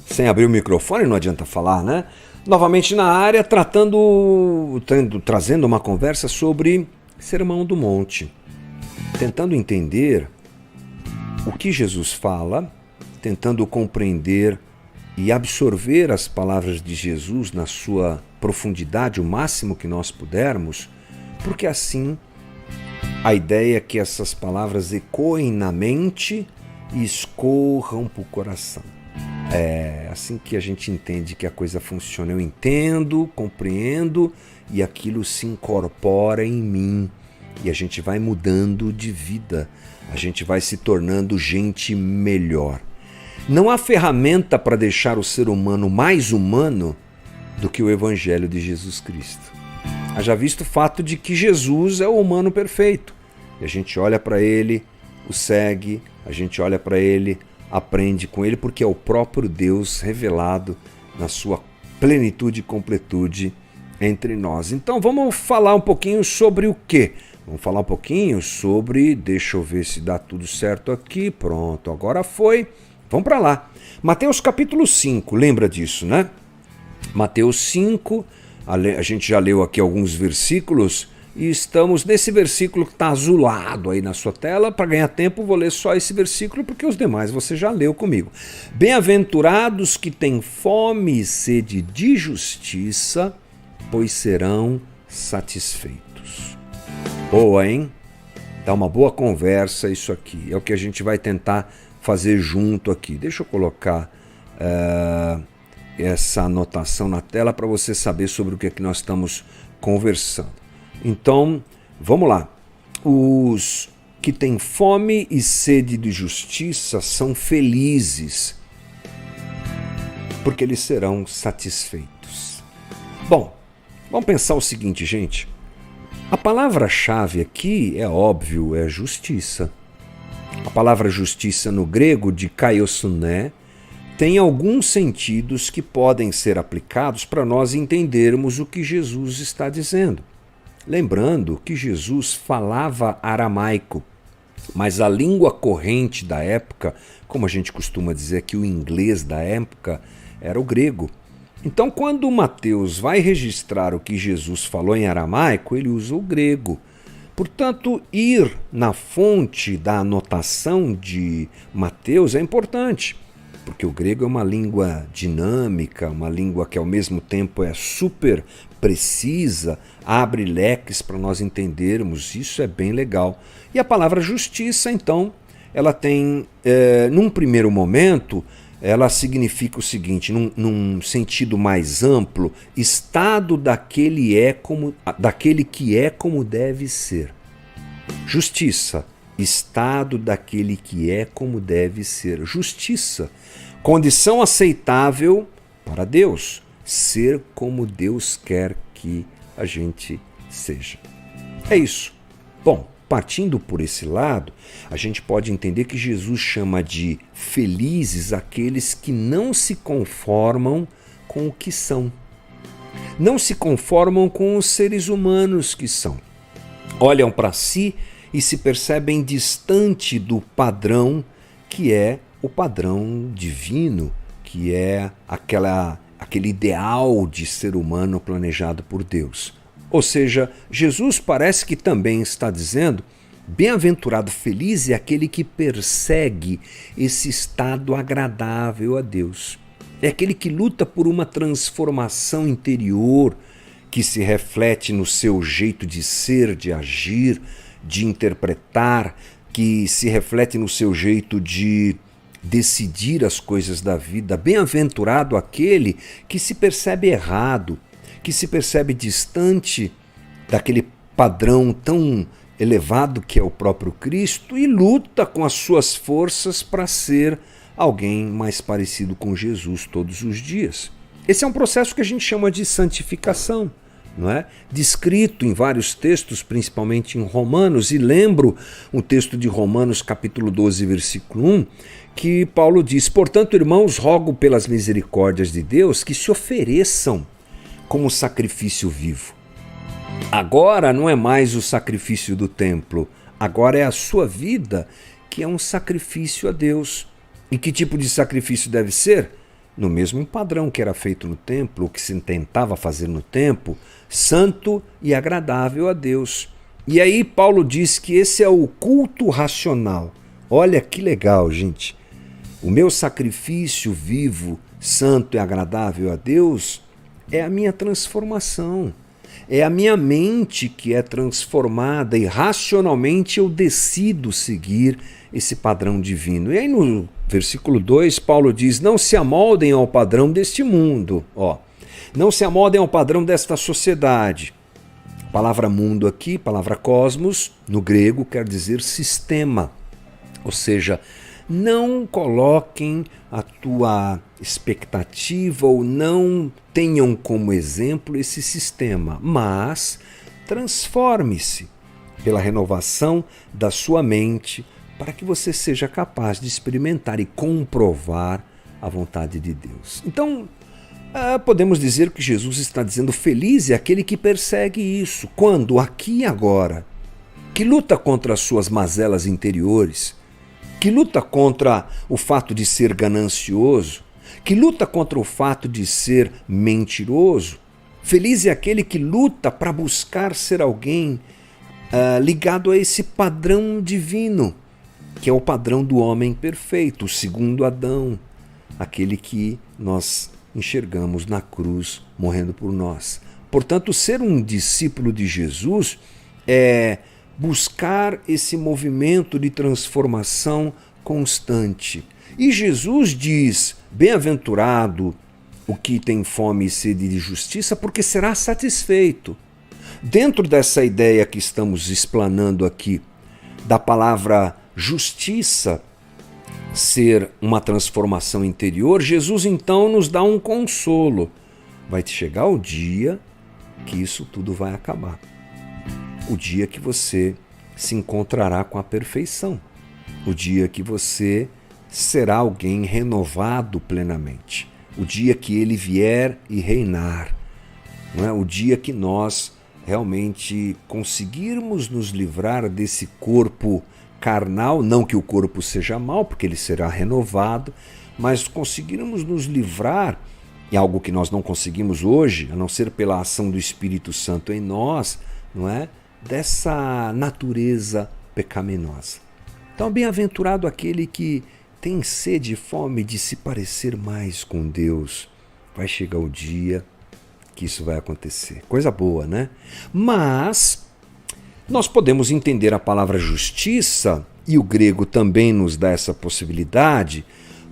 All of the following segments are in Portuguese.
Sem abrir o microfone não adianta falar, né? Novamente na área, trazendo uma conversa sobre Sermão do Monte, tentando entender o que Jesus fala, tentando compreender e absorver as palavras de Jesus na sua profundidade, o máximo que nós pudermos, porque assim a ideia é que essas palavras ecoem na mente e escorram para o coração. É assim que a gente entende que a coisa funciona. Eu entendo, compreendo e aquilo se incorpora em mim. E a gente vai mudando de vida. A gente vai se tornando gente melhor. Não há ferramenta para deixar o ser humano mais humano do que o Evangelho de Jesus Cristo. Haja visto o fato de que Jesus é o humano perfeito. E a gente olha para ele, o segue, a gente olha para ele, aprende com ele, porque é o próprio Deus revelado na sua plenitude e completude entre nós. Então vamos falar um pouquinho sobre o quê? Vamos falar um pouquinho sobre, deixa eu ver se dá tudo certo aqui, pronto, agora foi. Vamos para lá. Mateus capítulo 5, lembra disso, né? Mateus 5, a gente já leu aqui alguns versículos, e estamos nesse versículo que está azulado aí na sua tela. Para ganhar tempo, vou ler só esse versículo, porque os demais você já leu comigo. Bem-aventurados que têm fome e sede de justiça, pois serão satisfeitos. Boa, hein? Dá uma boa conversa isso aqui. É o que a gente vai tentar fazer junto aqui. Deixa eu colocar essa anotação na tela para você saber sobre o que é que nós estamos conversando. Então, vamos lá. Os que têm fome e sede de justiça são felizes, porque eles serão satisfeitos. Bom, vamos pensar o seguinte, gente. A palavra-chave aqui, é óbvio, é justiça. A palavra justiça no grego, de kaiosuné, tem alguns sentidos que podem ser aplicados para nós entendermos o que Jesus está dizendo. Lembrando que Jesus falava aramaico, mas a língua corrente da época, como a gente costuma dizer que o inglês da época, era o grego. Então, quando Mateus vai registrar o que Jesus falou em aramaico, ele usa o grego. Portanto, ir na fonte da anotação de Mateus é importante, porque o grego é uma língua dinâmica, uma língua que ao mesmo tempo é super precisa, abre leques para nós entendermos, isso é bem legal. E a palavra justiça, então, ela tem, num primeiro momento, ela significa o seguinte, num sentido mais amplo, estado daquele que é como deve ser. Justiça, estado daquele que é como deve ser. Justiça, condição aceitável para Deus, ser como Deus quer que a gente seja. É isso. Bom, partindo por esse lado, a gente pode entender que Jesus chama de felizes aqueles que não se conformam com o que são. Não se conformam com os seres humanos que são. Olham para si e se percebem distante do padrão que é o padrão divino, que é aquele ideal de ser humano planejado por Deus. Ou seja, Jesus parece que também está dizendo: bem-aventurado, feliz é aquele que persegue esse estado agradável a Deus. É aquele que luta por uma transformação interior que se reflete no seu jeito de ser, de agir, de interpretar, que se reflete no seu jeito de decidir as coisas da vida. Bem-aventurado aquele que se percebe errado, que se percebe distante daquele padrão tão elevado que é o próprio Cristo e luta com as suas forças para ser alguém mais parecido com Jesus todos os dias. Esse é um processo que a gente chama de santificação, não é? Descrito em vários textos, principalmente em Romanos, e lembro um texto de Romanos capítulo 12, versículo 1, que Paulo diz: portanto, irmãos, rogo pelas misericórdias de Deus que se ofereçam como sacrifício vivo. Agora não é mais o sacrifício do templo, agora é a sua vida que é um sacrifício a Deus. E que tipo de sacrifício deve ser? No mesmo padrão que era feito no templo, o que se tentava fazer no templo, santo e agradável a Deus. E aí Paulo diz que esse é o culto racional. Olha que legal, gente. O meu sacrifício vivo, santo e agradável a Deus é a minha transformação. É a minha mente que é transformada e racionalmente eu decido seguir esse padrão divino. E aí no versículo 2, Paulo diz, não se amoldem ao padrão deste mundo. Não se amoldem ao padrão desta sociedade. A palavra mundo aqui, palavra cosmos, no grego quer dizer sistema. Ou seja, não coloquem a tua expectativa ou não tenham como exemplo esse sistema, mas transforme-se pela renovação da sua mente para que você seja capaz de experimentar e comprovar a vontade de Deus. Então, podemos dizer que Jesus está dizendo feliz é aquele que persegue isso. Quando? Aqui e agora. Que luta contra as suas mazelas interiores, que luta contra o fato de ser ganancioso, que luta contra o fato de ser mentiroso. Feliz é aquele que luta para buscar ser alguém ligado a esse padrão divino, que é o padrão do homem perfeito, o segundo Adão, aquele que nós enxergamos na cruz morrendo por nós. Portanto, ser um discípulo de Jesus é buscar esse movimento de transformação constante. E Jesus diz, bem-aventurado o que tem fome e sede de justiça, porque será satisfeito. Dentro dessa ideia que estamos explanando aqui, da palavra justiça ser uma transformação interior, Jesus então nos dá um consolo. Vai chegar o dia que isso tudo vai acabar. O dia que você se encontrará com a perfeição. O dia que você será alguém renovado plenamente. O dia que ele vier e reinar. Não é? O dia que nós realmente conseguirmos nos livrar desse corpo carnal, não que o corpo seja mau, porque ele será renovado, mas conseguirmos nos livrar, e algo que nós não conseguimos hoje, a não ser pela ação do Espírito Santo em nós, não é? Dessa natureza pecaminosa. Então, bem-aventurado aquele que tem sede e fome de se parecer mais com Deus. Vai chegar o dia que isso vai acontecer. Coisa boa, né? Mas nós podemos entender a palavra justiça, e o grego também nos dá essa possibilidade,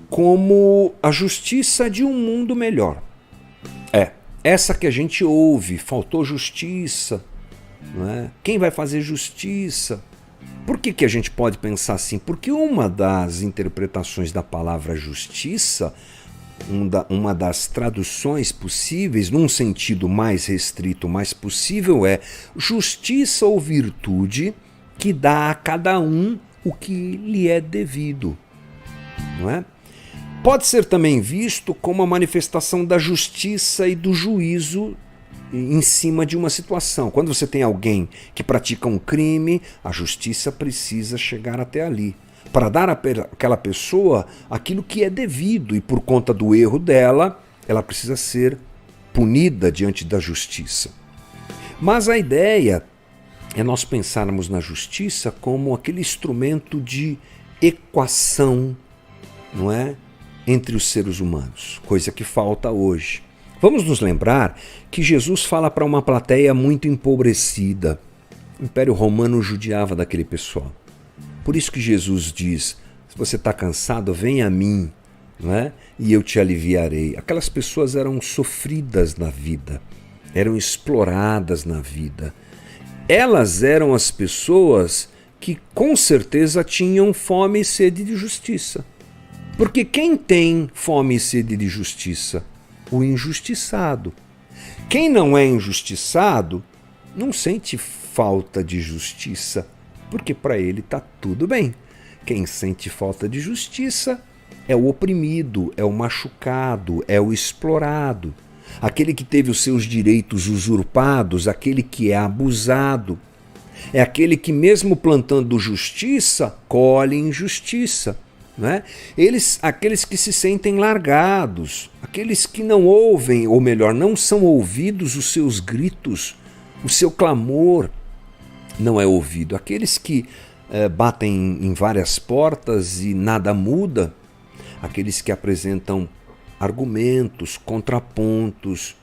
como a justiça de um mundo melhor. Essa que a gente ouve, faltou justiça. Não é? Quem vai fazer justiça? Por que a gente pode pensar assim? Porque uma das interpretações da palavra justiça, uma das traduções possíveis, num sentido mais restrito, mais possível, é justiça ou virtude que dá a cada um o que lhe é devido. Não é? Pode ser também visto como a manifestação da justiça e do juízo em cima de uma situação. Quando você tem alguém que pratica um crime, a justiça precisa chegar até ali, para dar àquela pessoa aquilo que é devido, e por conta do erro dela, ela precisa ser punida diante da justiça. Mas a ideia é nós pensarmos na justiça como aquele instrumento de equação, não é? Entre os seres humanos, coisa que falta hoje. Vamos nos lembrar que Jesus fala para uma plateia muito empobrecida. O Império Romano judiava daquele pessoal. Por isso que Jesus diz, se você está cansado, vem a mim, não é? E eu te aliviarei. Aquelas pessoas eram sofridas na vida, eram exploradas na vida. Elas eram as pessoas que com certeza tinham fome e sede de justiça. Porque quem tem fome e sede de justiça? O injustiçado. Quem não é injustiçado não sente falta de justiça, porque para ele está tudo bem. Quem sente falta de justiça é o oprimido, é o machucado, é o explorado. aquele que teve os seus direitos usurpados, aquele que é abusado. É aquele que, mesmo plantando justiça, colhe injustiça. Né? Aqueles que se sentem largados, aqueles que não ouvem, ou melhor, não são ouvidos os seus gritos, o seu clamor não é ouvido. Aqueles que batem em várias portas e nada muda, aqueles que apresentam argumentos, contrapontos,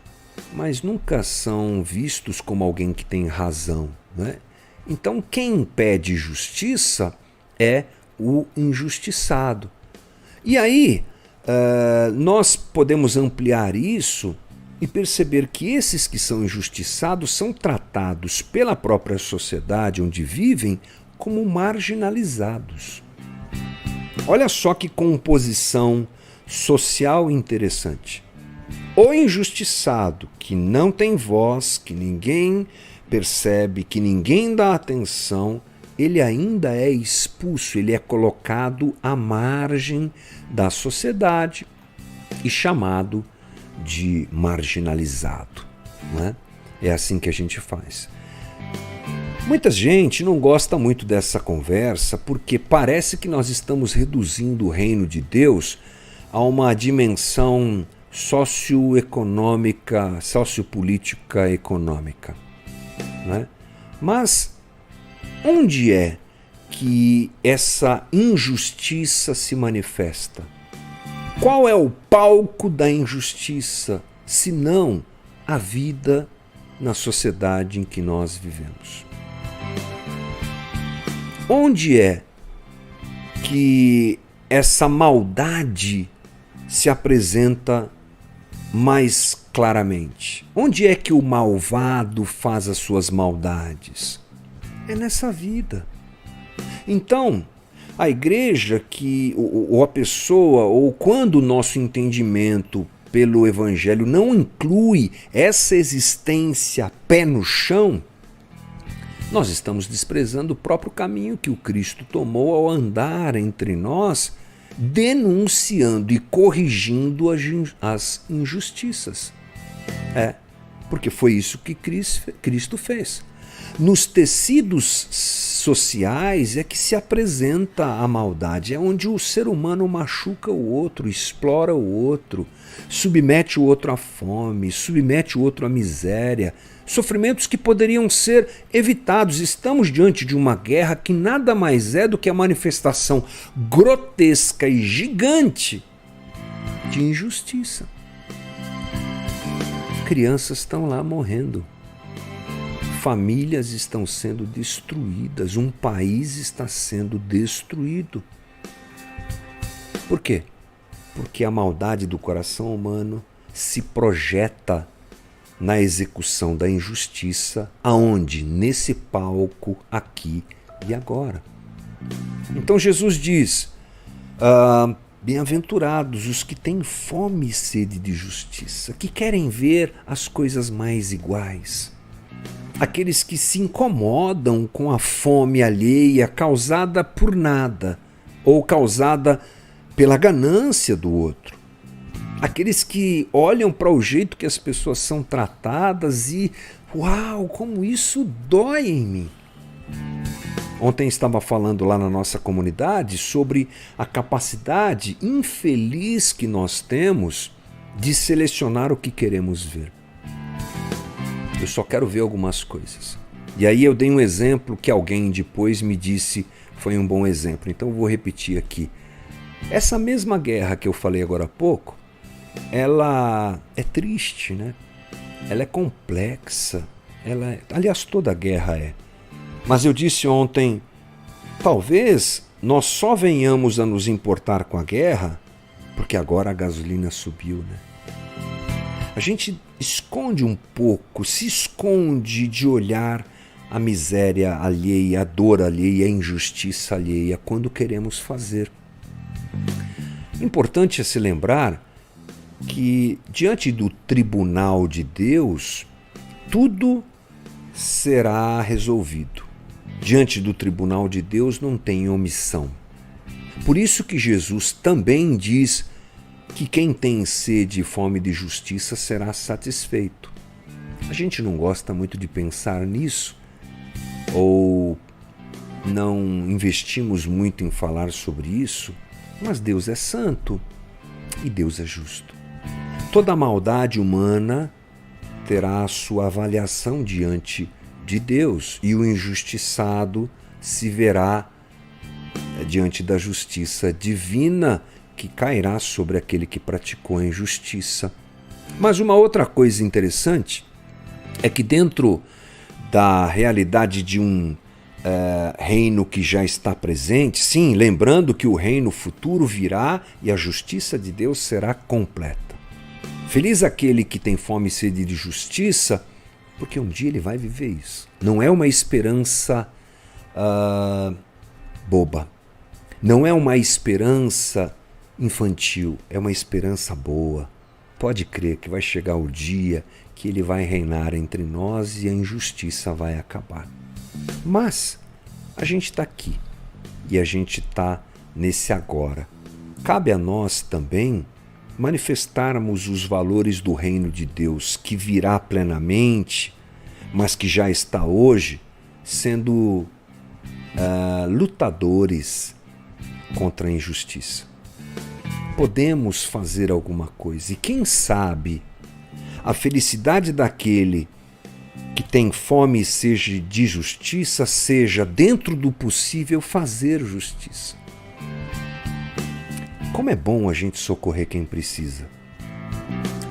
mas nunca são vistos como alguém que tem razão. Né? Então, quem pede justiça é o injustiçado. E aí, nós podemos ampliar isso e perceber que esses que são injustiçados são tratados pela própria sociedade onde vivem como marginalizados. Olha só que composição social interessante. O injustiçado, que não tem voz, que ninguém percebe, que ninguém dá atenção, ele ainda é expulso, ele é colocado à margem da sociedade e chamado de marginalizado. Não é? É assim que a gente faz. Muita gente não gosta muito dessa conversa porque parece que nós estamos reduzindo o reino de Deus a uma dimensão socioeconômica, sociopolítica econômica. Né? Mas onde é que essa injustiça se manifesta? Qual é o palco da injustiça, se não a vida na sociedade em que nós vivemos? Onde é que essa maldade se apresenta mais claramente? Onde é que o malvado faz as suas maldades? É nessa vida. Então, a igreja ou a pessoa, ou quando o nosso entendimento pelo Evangelho não inclui essa existência pé no chão, nós estamos desprezando o próprio caminho que o Cristo tomou ao andar entre nós, denunciando e corrigindo as injustiças. Porque foi isso que Cristo fez. Nos tecidos sociais é que se apresenta a maldade, é onde o ser humano machuca o outro, explora o outro, submete o outro à fome, submete o outro à miséria, sofrimentos que poderiam ser evitados. Estamos diante de uma guerra que nada mais é do que a manifestação grotesca e gigante de injustiça. Crianças estão lá morrendo. Famílias estão sendo destruídas, um país está sendo destruído. Por quê? Porque a maldade do coração humano se projeta na execução da injustiça, aonde? Nesse palco, aqui e agora. Então Jesus diz, bem-aventurados os que têm fome e sede de justiça, que querem ver as coisas mais iguais. Aqueles que se incomodam com a fome alheia causada por nada ou causada pela ganância do outro. Aqueles que olham para o jeito que as pessoas são tratadas e, uau, como isso dói em mim. Ontem estava falando lá na nossa comunidade sobre a capacidade infeliz que nós temos de selecionar o que queremos ver. Eu só quero ver algumas coisas. E aí eu dei um exemplo que alguém depois me disse foi um bom exemplo. Então eu vou repetir aqui. Essa mesma guerra que eu falei agora há pouco, ela é triste, né? Ela é complexa. Aliás, toda guerra é. Mas eu disse ontem, talvez nós só venhamos a nos importar com a guerra porque agora a gasolina subiu, né? A gente esconde um pouco, se esconde de olhar a miséria alheia, a dor alheia, a injustiça alheia quando queremos fazer. Importante é se lembrar que diante do tribunal de Deus, tudo será resolvido. Diante do tribunal de Deus não tem omissão. Por isso que Jesus também diz que quem tem sede e fome de justiça será satisfeito. A gente não gosta muito de pensar nisso, ou não investimos muito em falar sobre isso, mas Deus é santo e Deus é justo. Toda maldade humana terá a sua avaliação diante de Deus, e o injustiçado se verá diante da justiça divina que cairá sobre aquele que praticou a injustiça. Mas uma outra coisa interessante é que dentro da realidade de um reino que já está presente, sim, lembrando que o reino futuro virá e a justiça de Deus será completa. Feliz aquele que tem fome e sede de justiça, porque um dia ele vai viver isso. Não é uma esperança boba, não é uma esperança infantil, é uma esperança boa. Pode crer que vai chegar o dia que ele vai reinar entre nós e a injustiça vai acabar. Mas a gente está aqui e a gente está nesse agora. Cabe a nós também manifestarmos os valores do reino de Deus que virá plenamente, mas que já está hoje sendo lutadores contra a injustiça. Podemos fazer alguma coisa e quem sabe a felicidade daquele que tem fome e sede de justiça seja, dentro do possível, fazer justiça. Como é bom a gente socorrer quem precisa.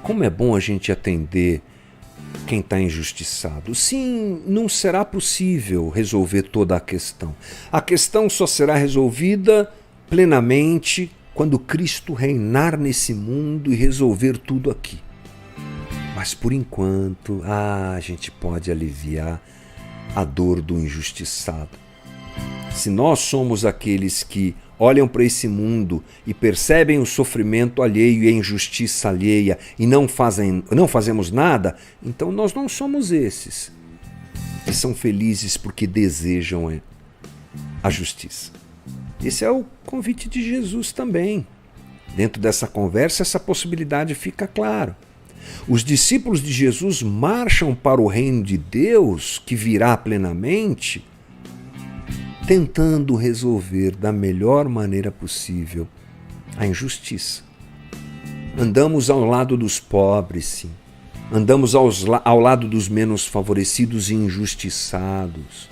Como é bom a gente atender quem está injustiçado. Sim, não será possível resolver toda a questão. A questão só será resolvida plenamente quando Cristo reinar nesse mundo e resolver tudo aqui. Mas por enquanto, a gente pode aliviar a dor do injustiçado. Se nós somos aqueles que olham para esse mundo e percebem o sofrimento alheio e a injustiça alheia e não fazemos nada, então nós não somos esses que são felizes porque desejam a justiça. Esse é o convite de Jesus também. Dentro dessa conversa, essa possibilidade fica clara. Os discípulos de Jesus marcham para o reino de Deus, que virá plenamente, tentando resolver da melhor maneira possível a injustiça. Andamos ao lado dos pobres, sim. Andamos ao lado dos menos favorecidos e injustiçados.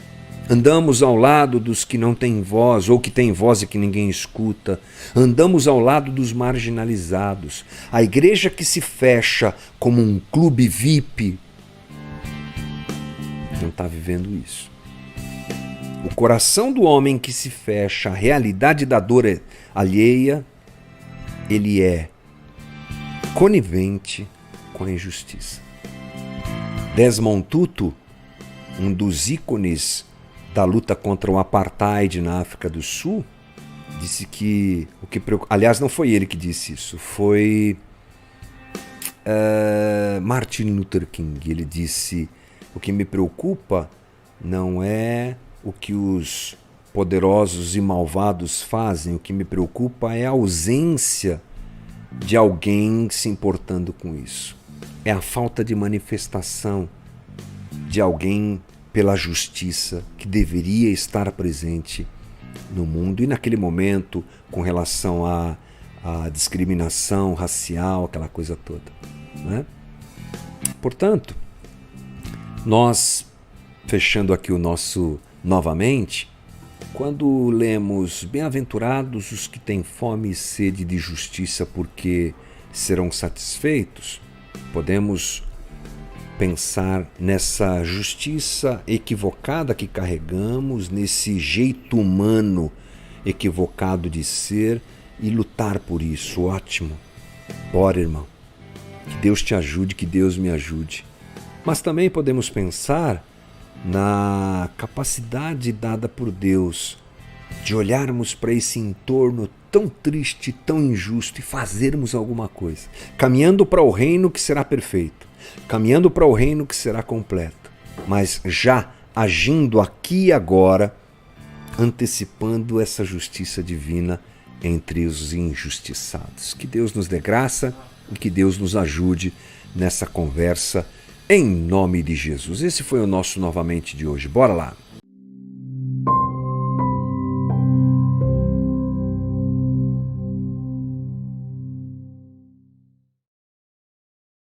Andamos ao lado dos que não têm voz, ou que têm voz e que ninguém escuta. Andamos ao lado dos marginalizados. A igreja que se fecha como um clube VIP não está vivendo isso. O coração do homem que se fecha à realidade da dor alheia, ele é conivente com a injustiça. Desmond Tutu, um dos ícones da luta contra o apartheid na África do Sul, disse que aliás, não foi ele que disse isso, foi Martin Luther King. Ele disse: o que me preocupa não é o que os poderosos e malvados fazem, o que me preocupa é a ausência de alguém se importando com isso. É a falta de manifestação de alguém pela justiça que deveria estar presente no mundo. E naquele momento, com relação à discriminação racial, aquela coisa toda, né? Portanto, nós, fechando aqui o nosso novamente, quando lemos bem-aventurados os que têm fome e sede de justiça, porque serão satisfeitos, podemos pensar nessa justiça equivocada que carregamos, nesse jeito humano equivocado de ser e lutar por isso. Ótimo. Bora, irmão. Que Deus te ajude, que Deus me ajude. Mas também podemos pensar na capacidade dada por Deus de olharmos para esse entorno tão triste, tão injusto e fazermos alguma coisa, caminhando para o reino que será perfeito, caminhando para o reino que será completo, mas já agindo aqui e agora, antecipando essa justiça divina entre os injustiçados. Que Deus nos dê graça e que Deus nos ajude nessa conversa, em nome de Jesus. Esse foi o nosso Novamente de hoje. Bora lá!